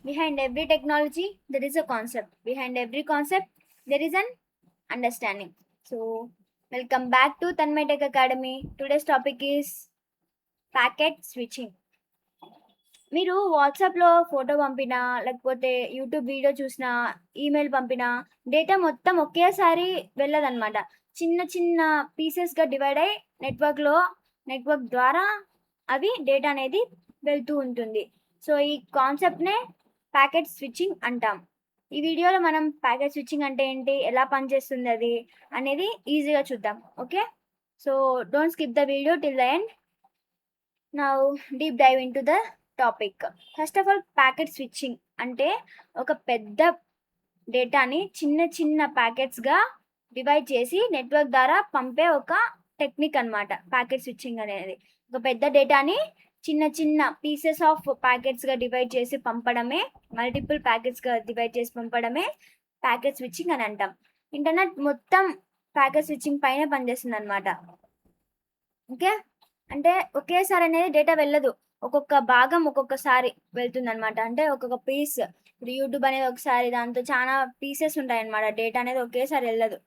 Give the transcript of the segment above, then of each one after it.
Behind every technology, there is a concept. Behind every concept, there is an understanding. So, welcome back to Tanmay Tech Academy. Today's topic is packet switching. మీరు వాట్సాప్‌లో photo పంపినా, లేకపోతే YouTube video చూసినా, email పంపినా, data మొత్తం ఒకేసారి వెళ్ళదనమాట. చిన్న చిన్న పీసెస్‌గా డివైడ్ అయ్యి నెట్వర్క్ ద్వారా అవి డేటా అనేది వెళ్తూ ఉంటుంది. సో, ఈ కాన్సెప్ట్‌నే ప్యాకెట్ స్విచ్చింగ్ అంటాం. ఈ వీడియోలో మనం ప్యాకెట్ స్విచ్చింగ్ అంటే ఏంటి? ఎలా పనిచేస్తుంది అది? అనేది ఈజీగా చూద్దాం. Okay. So, don't skip the video till the end. Now deep dive into the topic. First of all packet switching అంటే ఒక పెద్ద డేటాని చిన్న చిన్న ప్యాకెట్స్‌గా డివైడ్ చేసి నెట్వర్క్ ద్వారా పంపే ఒక టెక్నిక్ అనమాట ప్యాకెట్ స్విచ్చింగ్ అనేది. ఒక పెద్ద డేటాని చిన్న చిన్న పీసెస్ ఆఫ్ ప్యాకెట్స్‌గా డివైడ్ చేసి పంపడమే, మల్టిపుల్ ప్యాకెట్స్‌గా డివైడ్ చేసి పంపడమే ప్యాకెట్ స్విచ్చింగ్ అని అంటాం. ఇంటర్నెట్ మొత్తం ప్యాకెట్ స్విచ్చింగ్ పైనే పనిచేస్తుందనమాట. ఓకే. అంటే ఒకేసారి అనేది డేటా వెళ్ళదు. ఒక్కొక్క భాగం ఒక్కొక్కసారి వెళ్తుందనమాట. అంటే ఒక్కొక్క పీస్ ఇప్పుడు యూట్యూబ్ అనేది ఒకసారి దాంతో చాలా పీసెస్ ఉంటాయన్నమాట. డేటా అనేది ఒకేసారి వెళ్ళదు.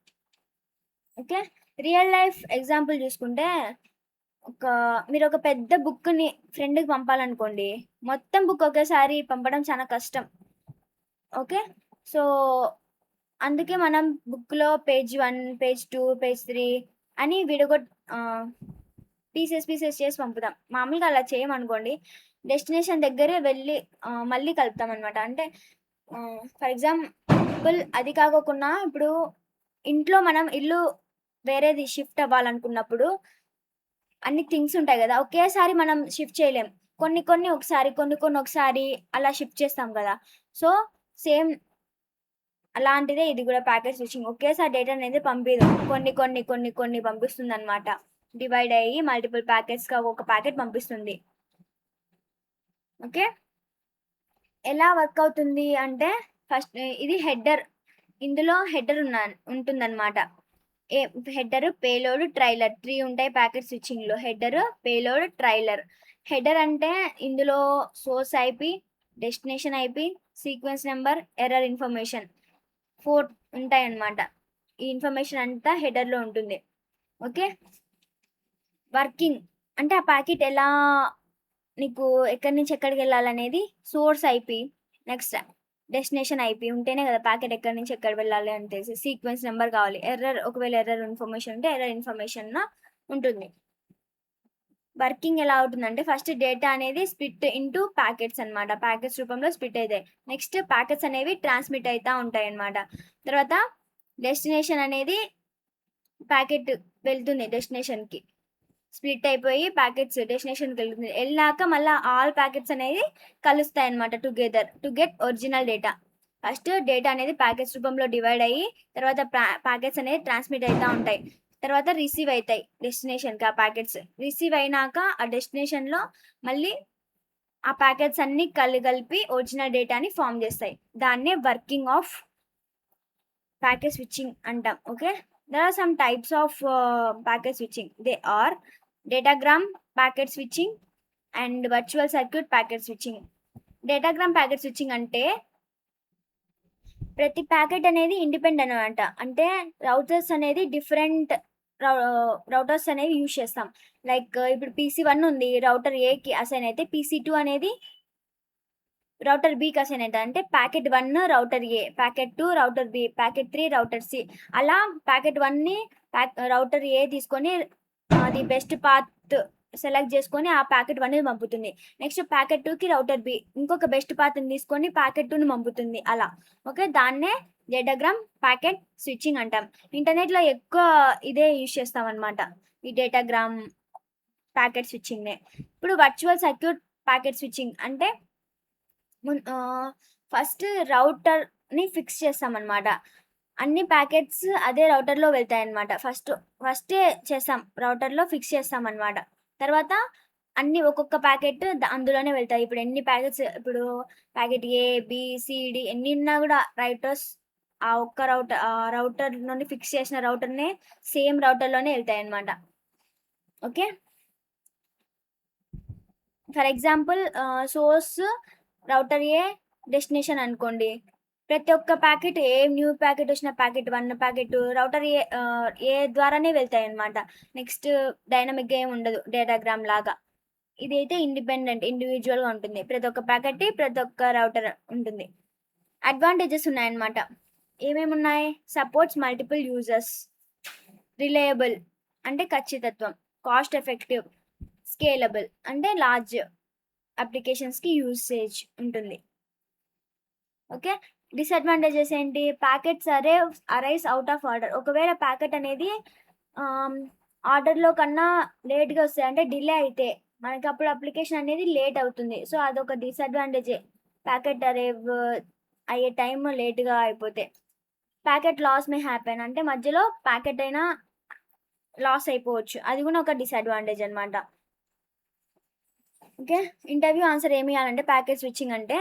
ఓకే. రియల్ లైఫ్ ఎగ్జాంపుల్ చూసుకుంటే ఒక మీరొక పెద్ద బుక్‌ని ఫ్రెండ్‌కి పంపాలనుకోండి. మొత్తం బుక్ ఒకేసారి పంపడం చాలా కష్టం. ఓకే. సో, అందుకే మనం బుక్‌లో పేజ్ 1, పేజ్ 2, పేజ్ 3 అని పీసెస్ చేసి పంపుతాం. మామూలుగా అలా చేయమనుకోండి. డెస్టినేషన్ దగ్గరే వెళ్ళి మళ్ళీ కలుపుతామనమాట. అంటే ఫర్ ఎగ్జాంపుల్ అది కాకోకున్నా ఇప్పుడు ఇంట్లో మనం ఇల్లు వేరేది షిఫ్ట్ అవ్వాలనుకున్నప్పుడు అన్ని థింగ్స్ ఉంటాయి గదా! ఒకేసారి మనం షిఫ్ట్ చేయలేం. కొన్ని ఒకసారి, కొన్ని ఒకసారి అలా షిఫ్ట్ చేస్తాం గదా! సో, సేమ్ అలాంటిదే ఇది గూడా ప్యాకెట్ స్విచ్చింగ్. ఒకేసారి డేటా అనేది పంపీదు. కొన్ని పంపిస్తుందనమాట. డివైడ్ అయ్యి మల్టిపుల్ ప్యాకెట్స్‌గా ఒక ప్యాకెట్ పంపిస్తుంది. ఓకే. ఎలా వర్క్ అవుతుంది అంటే ఫస్ట్ ఇది హెడర్. ఇందులో హెడర్ ఉంటుందనమాట. ఏ హెడర్, పేలోడ్, ట్రైలర్ 3 ఉంటాయి ప్యాకెట్ స్విచ్చింగ్‌లో. Header, payload, trailer. హెడర్ అంటే ఇందులో source IP, destination IP, sequence number, error information 4 ఉంటాయన్నమాట. ఈ ఇన్ఫర్మేషన్ అంతా హెడర్‌లో ఉంటుంది. ఓకే. వర్కింగ్ అంటే ఆ ప్యాకెట్ ఎలా నీకు ఎక్కడి నుంచి ఎక్కడికెళ్ళాలనేది source IP, next destination IP ఉంటేనే కదా ప్యాకెట్ ఎక్కడి నుంచి ఎక్కడ వెళ్ళాలి అని తెలిసి సీక్వెన్స్ నెంబర్ కావాలి. ఒకవేళ ఎర్రర్ ఇన్ఫర్మేషన్ ఉంటే ఎర్రర్ ఇన్ఫర్మేషన్ ఉంటుంది. వర్కింగ్ ఎలా అవుతుందంటే ఫస్ట్ డేటా అనేది స్ప్లిట్ ఇంటూ ప్యాకెట్స్ అనమాట. ప్యాకెట్స్ రూపంలో స్ప్లిట్ అయితాయి. నెక్స్ట్ ప్యాకెట్స్ అనేవి ట్రాన్స్మిట్ అవుతా ఉంటాయి అనమాట. తర్వాత డెస్టినేషన్ అనేది ప్యాకెట్ వెళ్తుంది డెస్టినేషన్‌కి. స్ప్లిట్ అయిపోయి ప్యాకెట్స్ డెస్టినేషన్‌కి వెళ్తుంది. వెళ్ళాక మళ్ళా ఆల్ ప్యాకెట్స్ అనేది కలుస్తాయన్నమాట together to get original data. First data అనేది ప్యాకెట్స్ రూపంలో డివైడ్ అయ్యి తర్వాత ప్యాకెట్స్ అనేది ట్రాన్స్మిట్ అవుతా ఉంటాయి. తర్వాత రిసీవ్ అయితాయి డెస్టినేషన్‌కి ఆ ప్యాకెట్స్. రిసీవ్ అయినాక ఆ డెస్టినేషన్‌లో మళ్ళీ ఆ ప్యాకెట్స్ అన్నీ కలిపి ఒరిజినల్ డేటాని ఫార్మ్ చేస్తాయి. దాన్నే వర్కింగ్ ఆఫ్ ప్యాకెట్ స్విచ్చింగ్ అంటాం. Okay. There are some types of packet switching. They are datagram packet switching and virtual circuit packet switching. Datagram packet switching అంటే ప్రతి ప్యాకెట్ అనేది ఇండిపెండెంట్ అనమాట. అంటే రౌటర్స్ అనేది డిఫరెంట్ రౌటర్స్ అనేవి యూజ్ చేస్తాం. Like ఇప్పుడు పీసీ 1 ఉంది. రౌటర్ ఏకి అసైన్ అయితే పీసీ 2 అనేది రౌటర్ బికి అసైన్ అయితది. అంటే packet 1 router A, packet 2 router B, packet 3 router C. అలా ప్యాకెట్ 1ని రౌటర్ ఏ తీసుకొని అది బెస్ట్ పాత్ సెలెక్ట్ చేసుకొని ఆ ప్యాకెట్ 1ని పంపుతుంది. నెక్స్ట్ ప్యాకెట్ 2కి రౌటర్ బి ఇంకొక బెస్ట్ పాత్‌ని తీసుకొని ప్యాకెట్ 2ని పంపుతుంది అలా. ఓకే. దాన్నే డేటాగ్రామ్ ప్యాకెట్ స్విచ్చింగ్ అంటాం. ఇంటర్నెట్‌లో ఎక్కువ ఇదే యూజ్ చేస్తామనమాట. ఈ డేటాగ్రామ్ ప్యాకెట్ స్విచ్చింగ్‌నే. ఇప్పుడు వర్చువల్ సర్క్యూట్ ప్యాకెట్ స్విచ్చింగ్ అంటే ఫస్ట్ రౌటర్‌ని ఫిక్స్ చేస్తామనమాట. అన్ని ప్యాకెట్స్ అదే రౌటర్‌లో వెళ్తాయనమాట. ఫస్టే చేస్తాం. రౌటర్‌లో ఫిక్స్ చేస్తామనమాట. తర్వాత అన్నీ ఒక్కొక్క ప్యాకెట్ అందులోనే వెళ్తాయి. ఇప్పుడు ఎన్ని ప్యాకెట్స్ ఇప్పుడు packet A, B, C, D ఎన్ని ఉన్నా గూడా ఆ ఒక్క రౌటర్ నుండి ఫిక్స్ చేసిన రౌటర్‌నే సేమ్ రౌటర్‌లోనే ఎళ్తాయనమాట. Okay. For example source router A, destination అనుకోండి. ప్రతి ఒక్క ప్యాకెట్ ఏ న్యూ ప్యాకెట్ వచ్చిన ప్యాకెట్ 1 ప్యాకెట్ రౌటర్ ఏ ద్వారానే వెళ్తాయన్నమాట. నెక్స్ట్ డైనమిక్గా ఏమి ఉండదు డేటాగ్రామ్ లాగా. ఇదైతే ఇండిపెండెంట్ ఇండివిజువల్గా ఉంటుంది. ప్రతి ఒక్క ప్యాకెట్ ప్రతి ఒక్క రౌటర్ ఉంటుంది. అడ్వాంటేజెస్ ఉన్నాయన్నమాట. ఏమేమి ఉన్నాయి? సపోర్ట్స్ మల్టిపుల్ యూజర్స్, రిలయబుల్ అంటే ఖచ్చితత్వం, కాస్ట్ ఎఫెక్టివ్, స్కేలబుల్ అంటే లార్జ్ అప్లికేషన్స్కి యూసేజ్ ఉంటుంది. ఓకే. డిసడ్వాంటేజెస్ ఏంటి? Packets arrays out of order. ఒకవేళ ప్యాకెట్ అనేది ఆర్డర్లో కన్నా లేట్గా వస్తాయి, అంటే డిలే అయితే మనకి అప్పుడు అప్లికేషన్ అనేది లేట్ అవుతుంది. సో అదొక డిసడ్వాంటేజే. ప్యాకెట్ అరైవ్ అయ్యే టైం లేట్గా అయిపోతే. ప్యాకెట్ లాస్ మే హ్యాపెన్ అంటే మధ్యలో ప్యాకెట్ అయినా లాస్ అయిపోవచ్చు. అది కూడా ఒక డిసడ్వాంటేజ్ అనమాట. ఓకే. ఇంటర్వ్యూ ఆన్సర్ ఏమి ఇవ్వాలంటే ప్యాకెట్ స్విచ్చింగ్ అంటే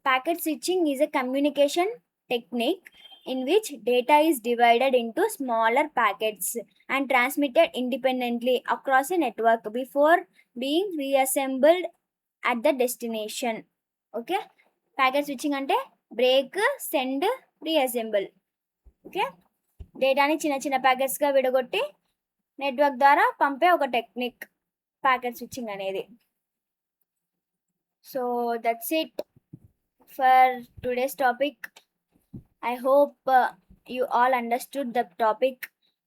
packet switching is a communication technique in which data is divided into smaller packets and transmitted independently across a network before being reassembled at the destination. Okay. Packet switching ante break, send, reassemble. Okay. డేటాని చిన్న చిన్న ప్యాకెట్స్గా విడగొట్టి network ద్వారా పంపే ఒక technique packet switching అనేది. So that's it for today's topic. I hope you all understood the topic.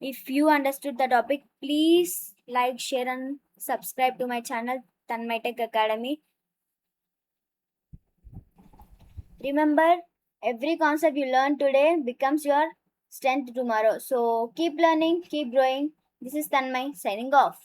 If you understood the topic, please like, share and subscribe to my channel Tanmay Tech Academy. Remember, every concept you learn today becomes your strength tomorrow. So keep learning, keep growing. This is Tanmay signing off.